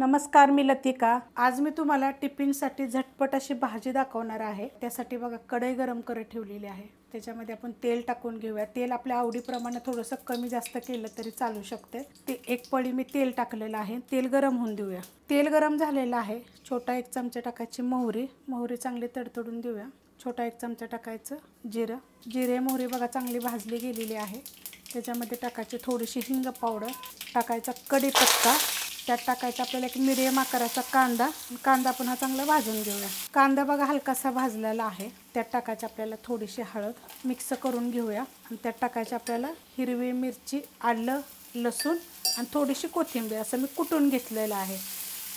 नमस्कार, मी लतिका। आज मी तुम्हाला टिफिनसाठी झटपट अशी भाजी दाखवणार आहे। त्यासाठी बघा कढई गरम करत ठेवलेली आहे। त्याच्यामध्ये आपण तेल टाकून घेऊया। तेल आपल्या आवडीप्रमाणे थोडंसं कमी जास्त केलं तरी चालू शकते। ते एक पळी मी तेल टाकलेलं आहे। तेल गरम होऊन देऊया। तेल गरम झालेलं आहे। छोटा एक चमचा टाकायची मोहरी चांगली तडतडून देऊया। छोटा एक चमचा टाकायचं जिरे मोहरी बघा चांगली भाजली गेलेली आहे। त्याच्यामध्ये टाकायची थोडीशी हिंग पावडर, टाकायचा कढीपत्ता, त्यात टाकायचा आपल्याला एक मीडियम आकाराचा कांदा पण हा चांगला भाजून घेऊया। कांदा बघा हलकासा भाजलेला आहे। त्यात टाकायची आपल्याला थोडीशी हळद, मिक्स करून घेऊया। आणि त्यात टाकायची आपल्याला हिरवी मिरची, आलं, लसूण आणि थोडीशी कोथिंबीर असं मी कुटून घेतलेलं आहे।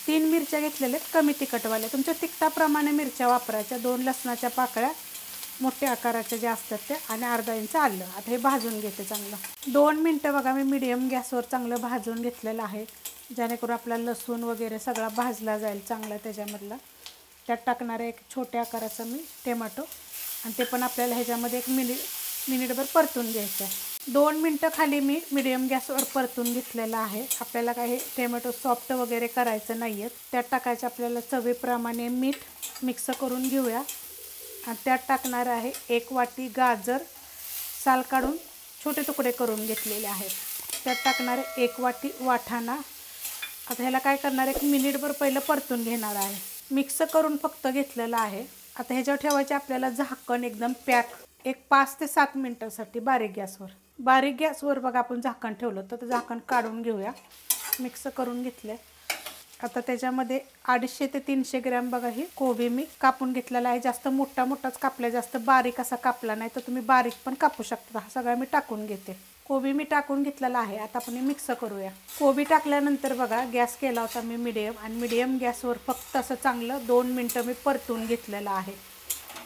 3 मिरच्या घेतलेल्या कमी तिखटवाल्या, तुमच्या तिखटाप्रमाणे मिरच्या वापरायच्या। 2 लसणाच्या पाकळ्या मोठ्या आकाराच्या ज्या असतात त्या, आणि अर्धा इंच आलं। आता हे भाजून घेते चांगलं 2 मिनिटं बघा। मी मीडियम गॅसवर चांगलं भाजून घेतलेलं आहे, जेणेकरून आपला लसूण वगैरे सगळा भाजला जाईल चांगला त्याच्यामधला। त्यात टाकणार आहे एक छोट्या आकाराचा मी टोमॅटो, आणि ते पण आपल्याला ह्याच्यामध्ये एक मिनिटभर परतून घ्यायचं आहे। 2 मिनिटं खाली मी मीडियम गॅसवर परतून घेतलेलं आहे। आपल्याला काही टोमॅटो सॉफ्ट वगैरे करायचं नाही आहे। त्यात टाकायचं आपल्याला चवीप्रमाणे मीठ, मिक्स करून घेऊया। आणि त्यात टाकणार आहे 1 वाटी गाजर, साल काढून छोटे तुकडे करून घेतलेले आहेत। त्यात टाकणार आहे 1 वाटी वाटाणा। आता ह्याला काय करणार आहे, 1 मिनिटभर पहिलं परतून घेणार आहे। मिक्स करून फक्त घेतलेलं आहे। आता ह्याच्यावर ठेवायचे आपल्याला झाकण एकदम पॅक, एक 5 ते 7 मिनिटांसाठी बारीक गॅसवर बघा आपण झाकण ठेवलं तर झाकण काढून घेऊया। मिक्स करून घेतले। आता त्याच्यामध्ये 250 ते 300 ग्रॅम बघा ही कोबी मी कापून घेतलेला आहे। जास्त मोठाच कापला, जास्त बारीक असा कापला नाही, तर तुम्ही बारीक पण कापू शकता। हा सगळा मी टाकून घेते। कोबी मी टाकून घेतलेला आहे। आता आपण मिक्स करूया। कोबी टाकल्यानंतर बघा गॅस केला होता मी मीडियम, आणि मीडियम गॅसवर फक्त असं चांगलं 2 मिनिटं मी परतून घेतलेलं आहे,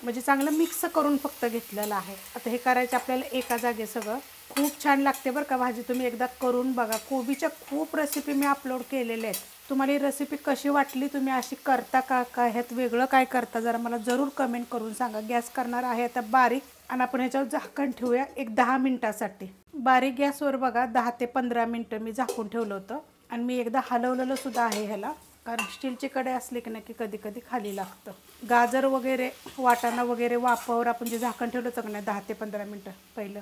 म्हणजे चांगलं मिक्स करून फक्त घेतलेलं आहे। आता हे करायचं आपल्याला एका जागी सगळं। खूप छान लागते बरं का भाजी, तुम्ही एकदा करून बघा। कोबीच्या खूप रेसिपी मी अपलोड केलेल्या आहेत। तुम्हाला ही रेसिपी कशी वाटली, तुम्ही अशी करता का, काय ह्यात वेगळं काय करता, जरा मला जरूर कमेंट करून सांगा। गॅस करणार आहे आता बारीक, आणि आपण ह्याच्यावर झाकण ठेवूया एक 10 मिनिटांसाठी। बारीक गॅसवर बघा 10 ते 15 मिनिटं मी झाकून ठेवलं होतं, आणि मी एकदा हलवलेलं सुद्धा आहे ह्याला, कारण स्टीलची कढई असली की नाही की कधी कधी खाली लागतं। गाजर वगैरे, वाटाणा वगैरे वाफावर आपण जे झाकण ठेवलं होतं की नाही 10 ते 15 मिनिटं पहिलं,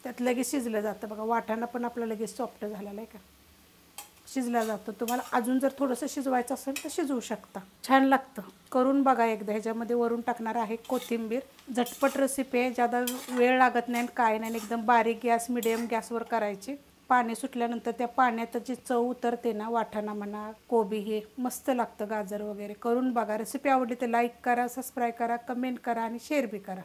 त्यात लगेच शिजलं जातं बघा। वाटाणा पण आपलं लगेच सॉफ्ट झालेला आहे का, शिजला जातं। तुम्हाला अजून जर थोडंसं शिजवायचं असेल तर शिजवू शकता, छान लागतं। करून बघा एकदा। ह्याच्यामध्ये वरून टाकणार आहे कोथिंबीर। झटपट रेसिपी आहे, ज्यादा वेळ लागत नाही काय नाही। एकदम बारीक गॅस, मिडियम गॅसवर करायची। पाणी सुटल्यानंतर त्या पाण्यात जी चव उतरते ना, वाटाणा म्हणा, कोबी, हे मस्त लागतं, गाजर वगैरे। करून बघा। रेसिपी आवडली तर लाईक करा, सबस्क्राईब करा, कमेंट करा आणि शेअर बी करा।